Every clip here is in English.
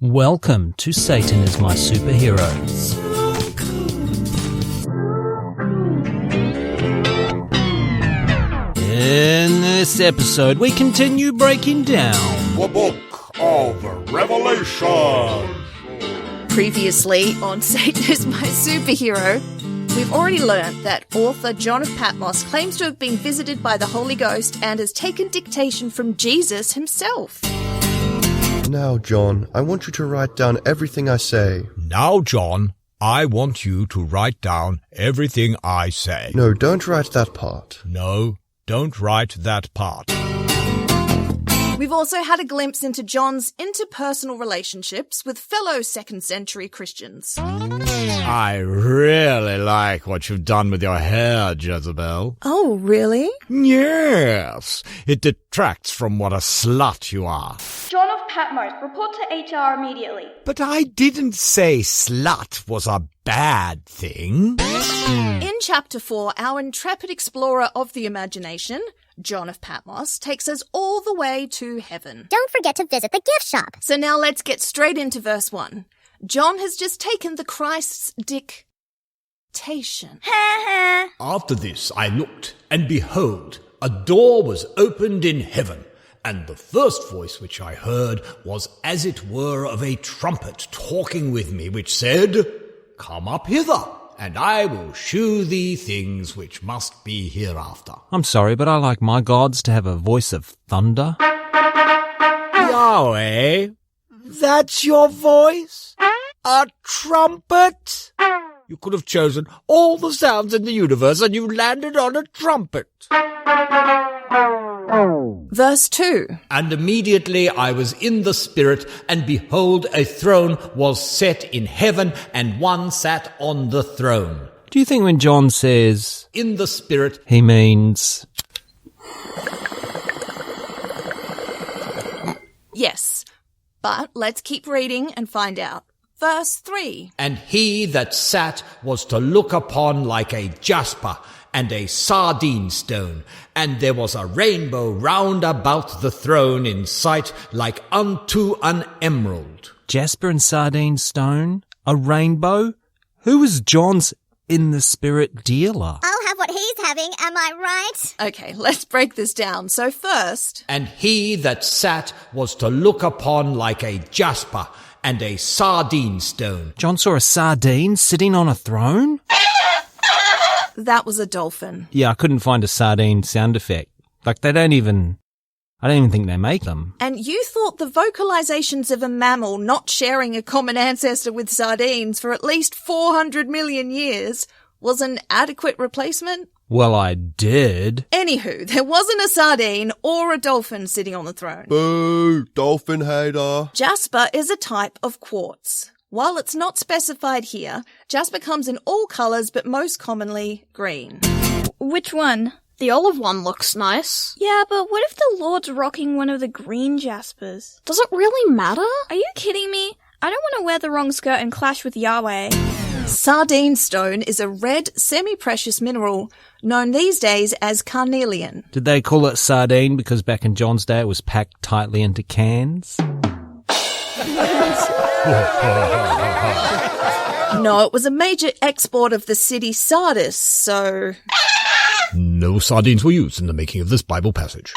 Welcome to Satan is My Superhero. In this episode, we continue breaking down the Book of Revelation. Previously on Satan is My Superhero, we've already learnt that author John of Patmos claims to have been visited by the Holy Ghost and has taken dictation from Jesus himself. Now, John, I want you to write down everything I say. Now, John, I want you to write down everything I say. No, don't write that part. No, don't write that part. We've also had a glimpse into John's interpersonal relationships with fellow second-century Christians. I really like what you've done with your hair, Jezebel. Oh, really? Yes, it detracts from what a slut you are. John of Patmos, report to HR immediately. But I didn't say slut was a bad thing. In Chapter 4, our intrepid explorer of the imagination, John of Patmos, takes us all the way to heaven. Don't forget to visit the gift shop. So now let's get straight into verse 1. John has just taken the Christ's dictation. After this I looked, and behold, a door was opened in heaven, and the first voice which I heard was as it were of a trumpet talking with me, which said, Come up hither, and I will shew thee things which must be hereafter. I'm sorry, but I like my gods to have a voice of thunder. Yahweh, that's your voice? A trumpet? You could have chosen all the sounds in the universe and you landed on a trumpet. Verse 2. And immediately I was in the Spirit, and behold, a throne was set in heaven, and one sat on the throne. Do you think when John says In the Spirit, he means... Yes, but let's keep reading and find out. Verse 3. and he that sat was to look upon like a jasper and a sardine stone, and there was a rainbow round about the throne in sight like unto an emerald. Jasper and sardine stone? A rainbow? Who was John's in the spirit dealer? I'll have what he's having, am I right? Okay, let's break this down. So first, And he that sat was to look upon like a jasper and a sardine stone. John saw a sardine sitting on a throne? that was a dolphin. Yeah, I couldn't find a sardine sound effect. Like, I don't even think they make them. And you thought the vocalizations of a mammal not sharing a common ancestor with sardines for at least 400 million years was an adequate replacement? Well, I did. Anywho, there wasn't a sardine or a dolphin sitting on the throne. Boo! Dolphin hater. Jasper is a type of quartz. While it's not specified here, jasper comes in all colours but most commonly green. Which one? The olive one looks nice. Yeah, but what if the Lord's rocking one of the green jaspers? Does it really matter? Are you kidding me? I don't want to wear the wrong skirt and clash with Yahweh. Sardine stone is a red, semi-precious mineral known these days as carnelian. Did they call it sardine because back in John's day it was packed tightly into cans? No, it was a major export of the city Sardis, so... No sardines were used in the making of this Bible passage.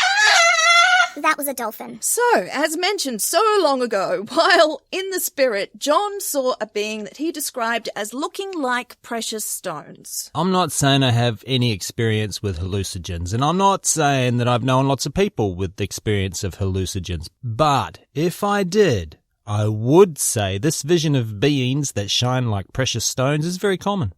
That was a dolphin. So, as mentioned so long ago, while in the spirit, John saw a being that he described as looking like precious stones. I'm not saying I have any experience with hallucinogens, and I'm not saying that I've known lots of people with the experience of hallucinogens, but if I did, I would say this vision of beings that shine like precious stones is very common.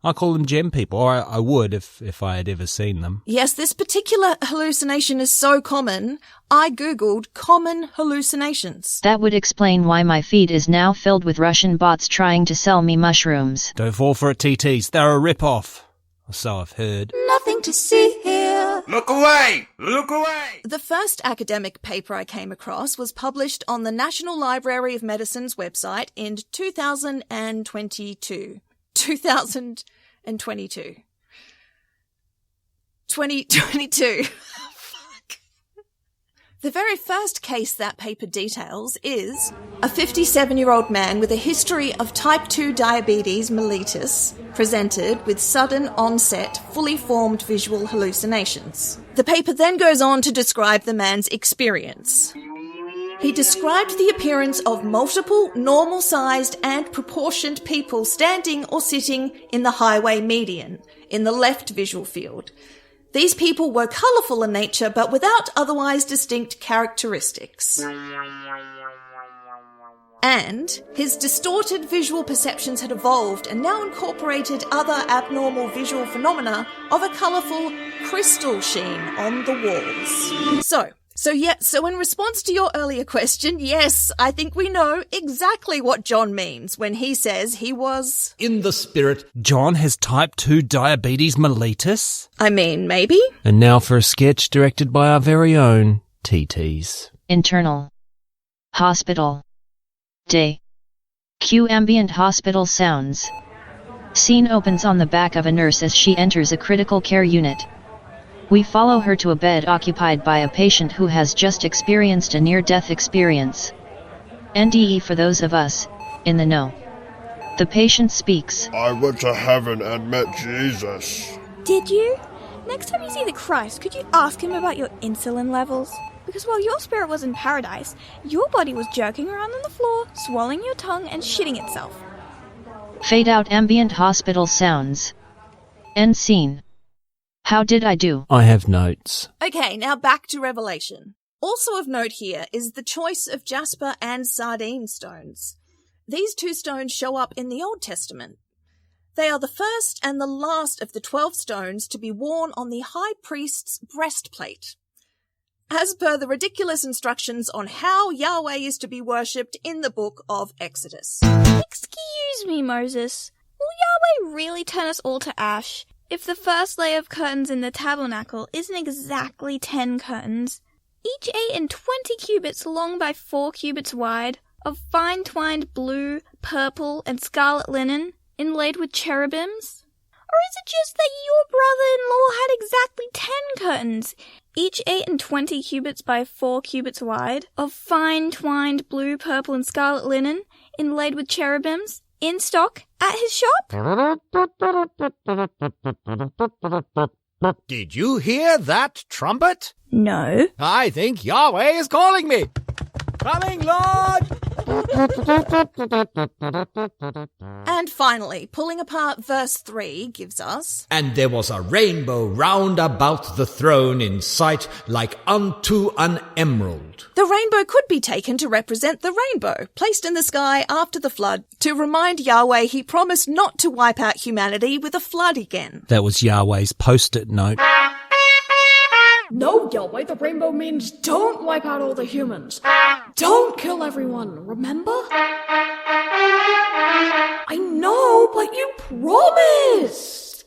I call them gem people, or I would if I had ever seen them. Yes, this particular hallucination is so common, I googled common hallucinations. That would explain why my feed is now filled with Russian bots trying to sell me mushrooms. Don't fall for it, TTs. They're a rip-off. Or so I've heard. Nothing to see here. Look away! Look away! The first academic paper I came across was published on the National Library of Medicine's website in 2022. 2022. Fuck. The very first case that paper details is a 57-year-old man with a history of type 2 diabetes mellitus presented with sudden onset, fully formed visual hallucinations. The paper then goes on to describe the man's experience. He described the appearance of multiple, normal-sized and proportioned people standing or sitting in the highway median, in the left visual field. These people were colourful in nature, but without otherwise distinct characteristics. And his distorted visual perceptions had evolved and now incorporated other abnormal visual phenomena of a colourful crystal sheen on the walls. So in response to your earlier question, yes, I think we know exactly what John means when he says he was... in the spirit. John has type 2 diabetes mellitus? I mean, maybe? And now for a sketch directed by our very own TTs. Internal. Hospital. Day. Cue ambient hospital sounds. Scene opens on the back of a nurse as she enters a critical care unit. We follow her to a bed occupied by a patient who has just experienced a near-death experience. NDE for those of us in the know. The patient speaks. I went to heaven and met Jesus. Did you? Next time you see the Christ, could you ask him about your insulin levels? Because while your spirit was in paradise, your body was jerking around on the floor, swallowing your tongue and shitting itself. Fade out ambient hospital sounds. End scene. How did I do? I have notes. Okay, now back to Revelation. Also of note here is the choice of jasper and sardine stones. These two stones show up in the Old Testament. They are the first and the last of the 12 stones to be worn on the high priest's breastplate, as per the ridiculous instructions on how Yahweh is to be worshipped in the book of Exodus. Excuse me, Moses. Will Yahweh really turn us all to ash if the first layer of curtains in the tabernacle isn't exactly 10 curtains, each 8 and 20 cubits long by 4 cubits wide, of fine twined blue, purple, and scarlet linen, inlaid with cherubims? Or is it just that your brother-in-law had exactly 10 curtains, each 8 and 20 cubits by 4 cubits wide, of fine twined blue, purple, and scarlet linen, inlaid with cherubims, in stock at his shop? Did you hear that trumpet? No. I think Yahweh is calling me. Coming, Lord! And finally, pulling apart verse 3 gives us... And there was a rainbow round about the throne in sight like unto an emerald. The rainbow could be taken to represent the rainbow, placed in the sky after the flood, to remind Yahweh he promised not to wipe out humanity with a flood again. That was Yahweh's post-it note. No, Yahweh, the rainbow means don't wipe out all the humans. Don't kill everyone, remember? I know, but you promised!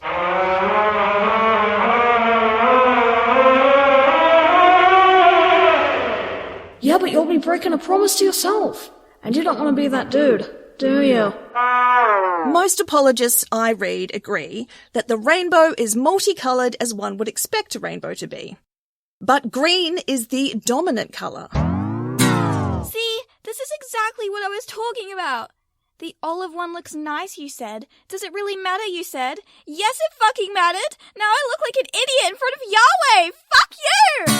Yeah, but you'll be breaking a promise to yourself. And you don't want to be that dude, do you? Most apologists I read agree that the rainbow is multicoloured as one would expect a rainbow to be. But green is the dominant colour. See, this is exactly what I was talking about. The olive one looks nice, you said. Does it really matter, you said? Yes, it fucking mattered. Now I look like an idiot in front of Yahweh. Fuck you!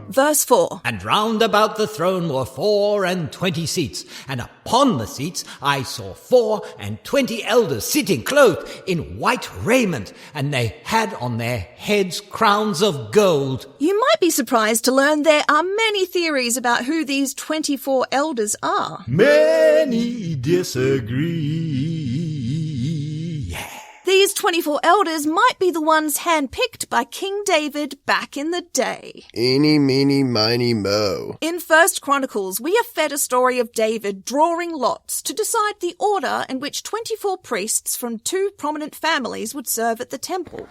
Verse 4. And round about the throne were 24 seats, and upon the seats I saw 24 elders sitting clothed in white raiment, and they had on their heads crowns of gold. You might be surprised to learn there are many theories about who these 24 elders are. Many disagree. These 24 elders might be the ones handpicked by King David back in the day. Eeny, meeny, miny, mo. In 1 Chronicles, we are fed a story of David drawing lots to decide the order in which 24 priests from 2 prominent families would serve at the temple.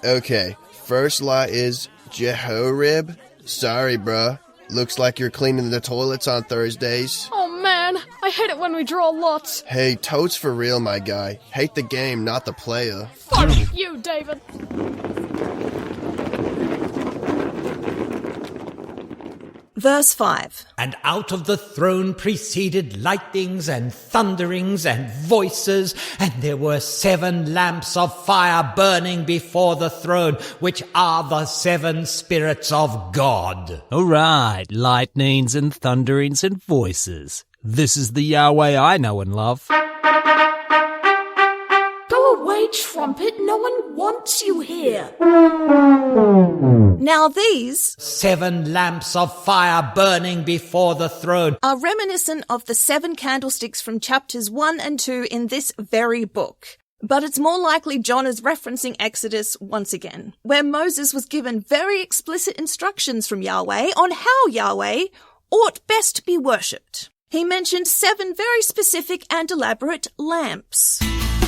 Okay, first lie is Jehoram. Sorry, bruh. Looks like you're cleaning the toilets on Thursdays. Oh man, I hate it when we draw lots. Hey, totes for real, my guy. Hate the game, not the player. Fuck you, David. Verse 5. And out of the throne proceeded lightnings and thunderings and voices, and there were 7 lamps of fire burning before the throne, which are the 7 spirits of God. All right, lightnings and thunderings and voices. This is the Yahweh I know and love. Go away, trumpet. No one wants you here. Now these 7 lamps of fire burning before the throne are reminiscent of the 7 candlesticks from chapters 1 and 2 in this very book. But it's more likely John is referencing Exodus once again, where Moses was given very explicit instructions from Yahweh on how Yahweh ought best be worshipped. He mentioned 7 very specific and elaborate lamps.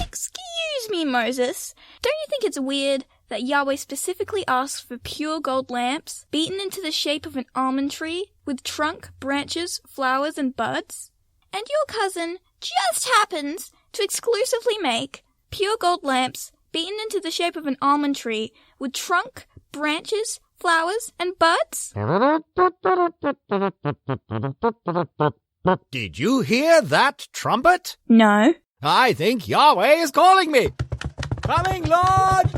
Excuse me, Moses. Don't you think it's weird that Yahweh specifically asks for pure gold lamps, beaten into the shape of an almond tree, with trunk, branches, flowers, and buds? And your cousin just happens to exclusively make pure gold lamps, beaten into the shape of an almond tree, with trunk, branches, flowers, and buds? Did you hear that trumpet? No. I think Yahweh is calling me. Coming, Lord!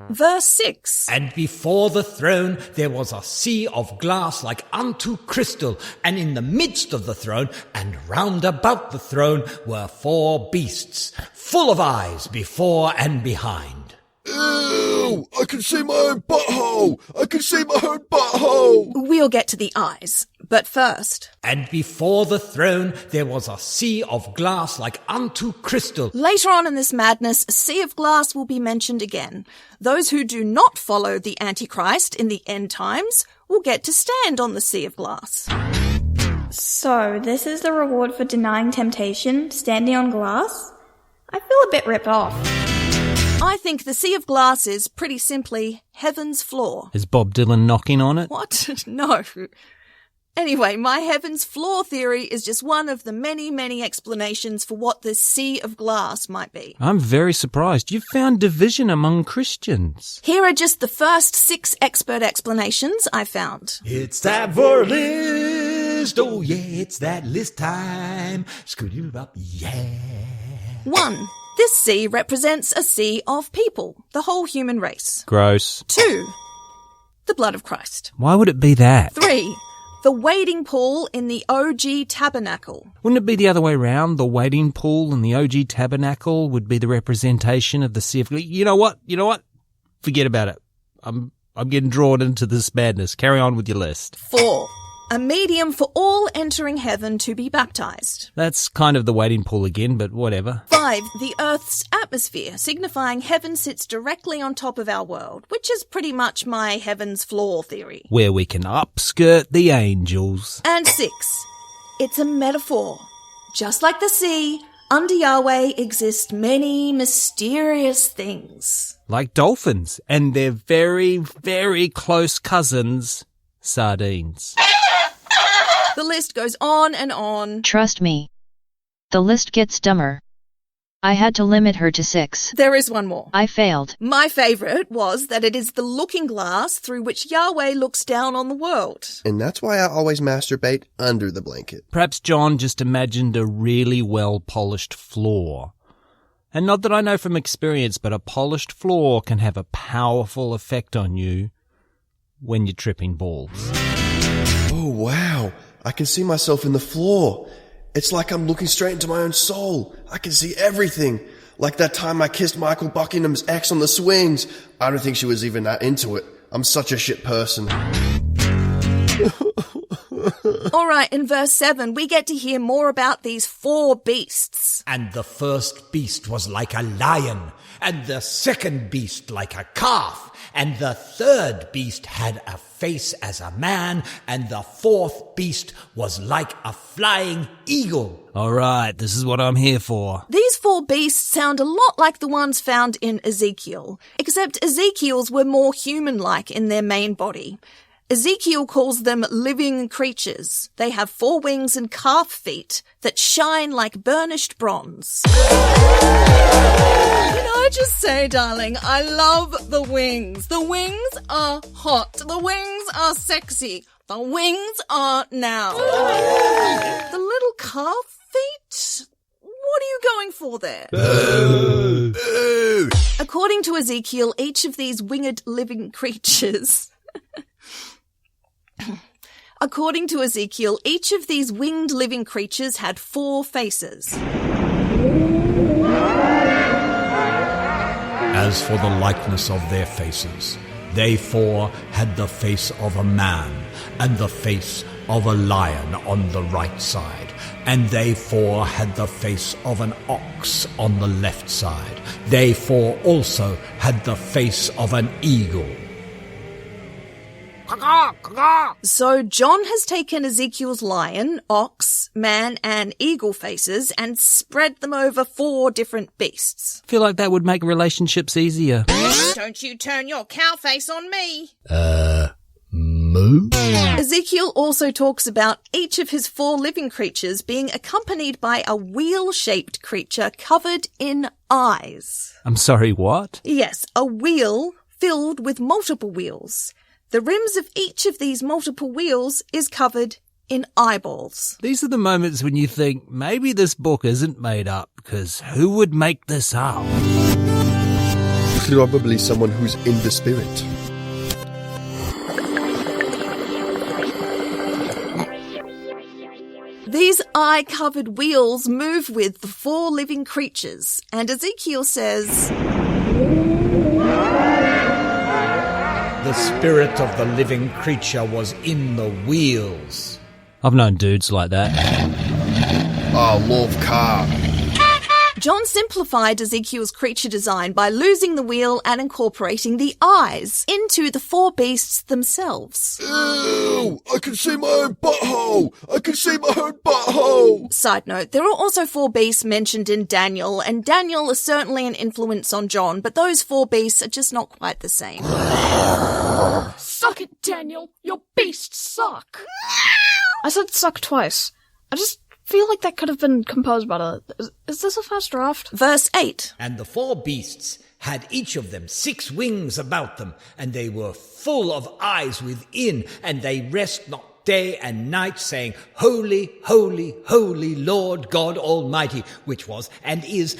Verse 6. And before the throne there was a sea of glass like unto crystal, and in the midst of the throne and round about the throne were 4 beasts, full of eyes before and behind. Ew! I can see my own butthole! I can see my own butthole! We'll get to the eyes, but first. And before the throne there was a sea of glass like unto crystal. Later on in this madness, a sea of glass will be mentioned again. Those who do not follow the Antichrist in the end times will get to stand on the sea of glass. So, this is the reward for denying temptation, standing on glass? I feel a bit ripped off. I think the sea of glass is, pretty simply, heaven's floor. Is Bob Dylan knocking on it? What? No. Anyway, my heaven's floor theory is just one of the many, many explanations for what this sea of glass might be. I'm very surprised. You've found division among Christians. Here are just the first 6 expert explanations I found. It's time for a list. Oh yeah, it's that list time. Scooty up, yeah. 1. This sea represents a sea of people, the whole human race. Gross. 2. The blood of Christ. Why would it be that? 3. The wading pool in the OG tabernacle. Wouldn't it be the other way round? The wading pool in the OG tabernacle would be the representation of the sea of... You know what? Forget about it. I'm getting drawn into this madness. Carry on with your list. 4. A medium for all entering heaven to be baptized. That's kind of the wading pool again, but whatever. 5. The Earth's atmosphere, signifying heaven sits directly on top of our world, which is pretty much my heaven's floor theory. Where we can upskirt the angels. And 6. It's a metaphor. Just like the sea, under Yahweh exist many mysterious things. Like dolphins, and their very, very close cousins, sardines. The list goes on and on. Trust me. The list gets dumber. I had to limit her to 6. There is one more. I failed. My favourite was that it is the looking glass through which Yahweh looks down on the world. And that's why I always masturbate under the blanket. Perhaps John just imagined a really well-polished floor. And not that I know from experience, but a polished floor can have a powerful effect on you when you're tripping balls. Oh, wow. I can see myself in the floor. It's like I'm looking straight into my own soul. I can see everything. Like that time I kissed Michael Buckingham's ex on the swings. I don't think she was even that into it. I'm such a shit person. All right, in verse 7, we get to hear more about these 4 beasts. And the first beast was like a lion, and the second beast like a calf, and the third beast had a face as a man, and the fourth beast was like a flying eagle. All right, this is what I'm here for. These 4 beasts sound a lot like the ones found in Ezekiel, except Ezekiel's were more human-like in their main body. Ezekiel calls them living creatures. They have 4 wings and calf feet that shine like burnished bronze. Can I just say, darling, I love the wings. The wings are hot. The wings are sexy. The wings are now. The little calf feet? What are you going for there? According to Ezekiel, each of these winged living creatures... According to Ezekiel, each of these winged living creatures had 4 faces. As for the likeness of their faces, they 4 had the face of a man, and the face of a lion on the right side, and they 4 had the face of an ox on the left side. They 4 also had the face of an eagle. So John has taken Ezekiel's lion, ox, man, and eagle faces and spread them over 4 different beasts. I feel like that would make relationships easier. Don't you turn your cow face on me. Moo? Ezekiel also talks about each of his 4 living creatures being accompanied by a wheel-shaped creature covered in eyes. I'm sorry, what? Yes, a wheel filled with multiple wheels. The rims of each of these multiple wheels is covered in eyeballs. These are the moments when you think, maybe this book isn't made up, because who would make this up? Probably someone who's in the spirit. These eye-covered wheels move with the 4 living creatures, and Ezekiel says... The spirit of the living creature was in the wheels. I've known dudes like that. I love car. John simplified Ezekiel's creature design by losing the wheel and incorporating the eyes into the 4 beasts themselves. Ew! I can see my own butthole! I can see my own butthole! Side note, there are also 4 beasts mentioned in Daniel, and Daniel is certainly an influence on John, but those 4 beasts are just not quite the same. Suck it, Daniel. Your beasts suck. I said suck twice. I just feel like that could have been composed better. Is this a fast draft? Verse 8. And the 4 beasts had each of them 6 wings about them, and they were full of eyes within, and they rest not day and night, saying, Holy, holy, holy Lord God Almighty, which was and is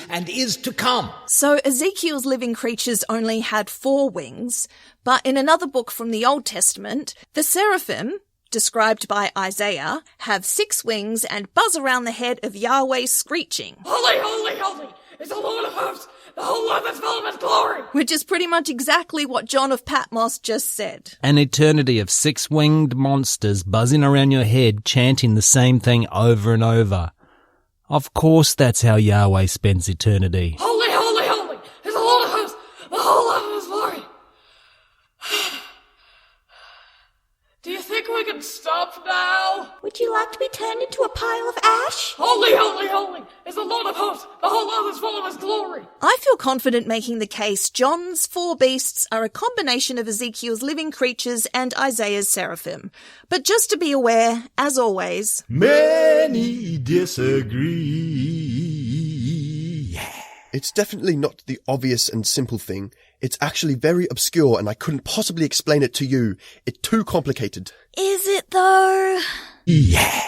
to come. So Ezekiel's living creatures only had 4 wings, but in another book from the Old Testament, the seraphim, described by Isaiah, have 6 wings and buzz around the head of Yahweh screeching. Holy, holy, holy is the Lord of hosts. The whole earth is full of his glory. Which is pretty much exactly what John of Patmos just said. An eternity of 6-winged monsters buzzing around your head, chanting the same thing over and over. Of course that's how Yahweh spends eternity. Holy, holy, holy is the Lord of hosts. The whole earth is glory. Do you think we can stop now? Would you like to be turned into a pile of ash? Holy, holy, holy is the Lord of hosts. The whole earth is full of his glory. I feel confident making the case John's 4 beasts are a combination of Ezekiel's living creatures and Isaiah's seraphim. But just to be aware, as always, Many disagree. It's definitely not the obvious and simple thing. It's actually very obscure and I couldn't possibly explain it to you. It's too complicated. Is it though? Yeah.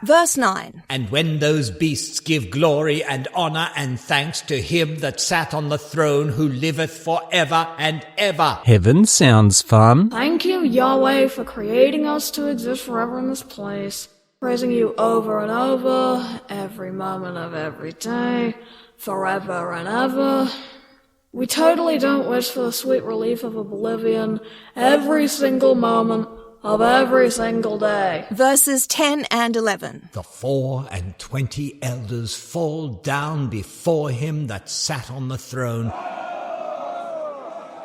Verse 9. And when those beasts give glory and honour and thanks to him that sat on the throne, who liveth for ever and ever. Heaven sounds fun. Thank you, Yahweh, for creating us to exist forever in this place. Praising you over and over, every moment of every day, forever and ever. We totally don't wish for the sweet relief of oblivion every single moment of every single day. Verses 10 and 11. The 24 elders fall down before him that sat on the throne,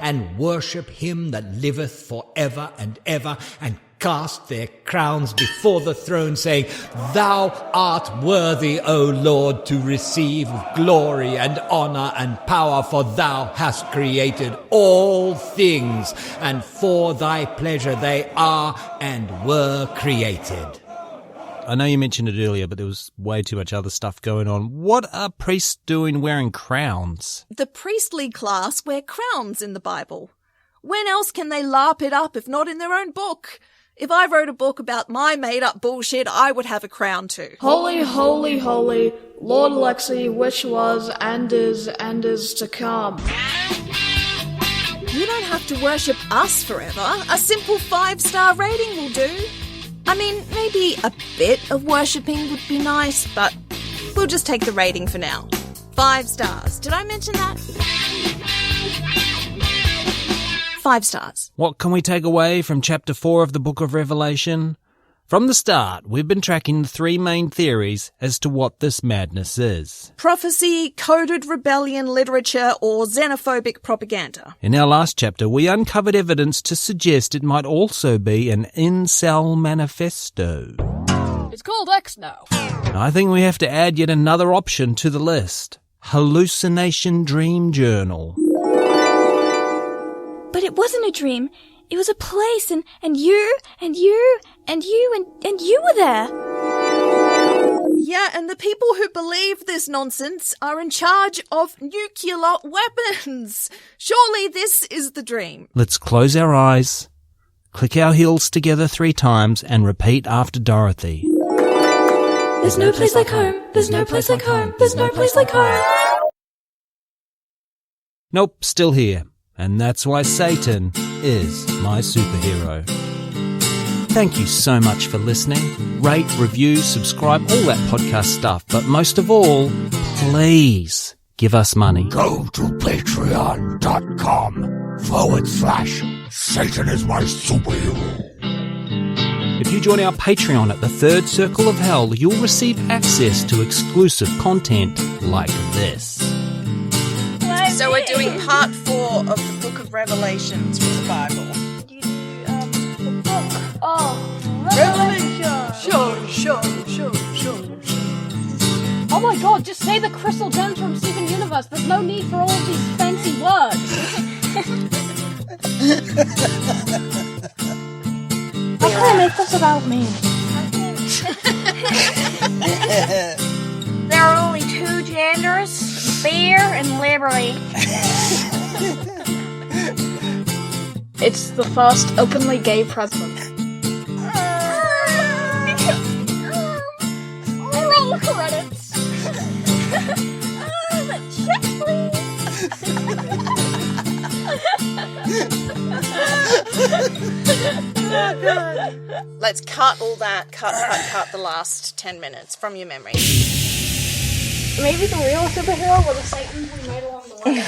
and worship him that liveth for ever and ever, and cast their crowns before the throne, saying, "Thou art worthy, O Lord, to receive glory and honor and power, for thou hast created all things, and for thy pleasure they are and were created." I know you mentioned it earlier, but there was way too much other stuff going on. What are priests doing wearing crowns? The priestly class wear crowns in the Bible. When else can they larp it up if not in their own book? If I wrote a book about my made-up bullshit, I would have a crown too. Holy, holy, holy, Lord Alexi, which was and is to come. You don't have to worship us forever. A simple 5-star rating will do. I mean, maybe a bit of worshipping would be nice, but we'll just take the rating for now. 5 stars. Did I mention that? 5 stars. What can we take away from chapter 4 of the book of Revelation? From the start, we've been tracking the 3 main theories as to what this madness is. Prophecy, coded rebellion literature, or xenophobic propaganda. In our last chapter, we uncovered evidence to suggest it might also be an incel manifesto. It's called X now. I think we have to add yet another option to the list. Hallucination Dream Journal. But it wasn't a dream. It was a place, and you were there. Yeah, and the people who believe this nonsense are in charge of nuclear weapons. Surely this is the dream. Let's close our eyes, click our heels together 3 times, and repeat after Dorothy. There's no place like home. There's no place like home. There's no place like home. Nope, still here. And that's why Satan is my superhero. Thank you so much for listening. Rate, review, subscribe, all that podcast stuff. But most of all, please give us money. Go to patreon.com/Satan is my superhero. If you join our Patreon at the Third Circle of Hell, you'll receive access to exclusive content like this. So we're doing part 4 of the Book of Revelations from the Bible. The book of Revelation. Sure. Oh my god, just say the crystal gems from Steven Universe. There's no need for all of these fancy words. Okay, make this about me. There are only 2 genders, fear and liberty. It's the first openly gay president. Roll credits. Check, please. Let's cut all that. Cut the last 10 minutes from your memory. Maybe the real superhero were the Satans we made along the way.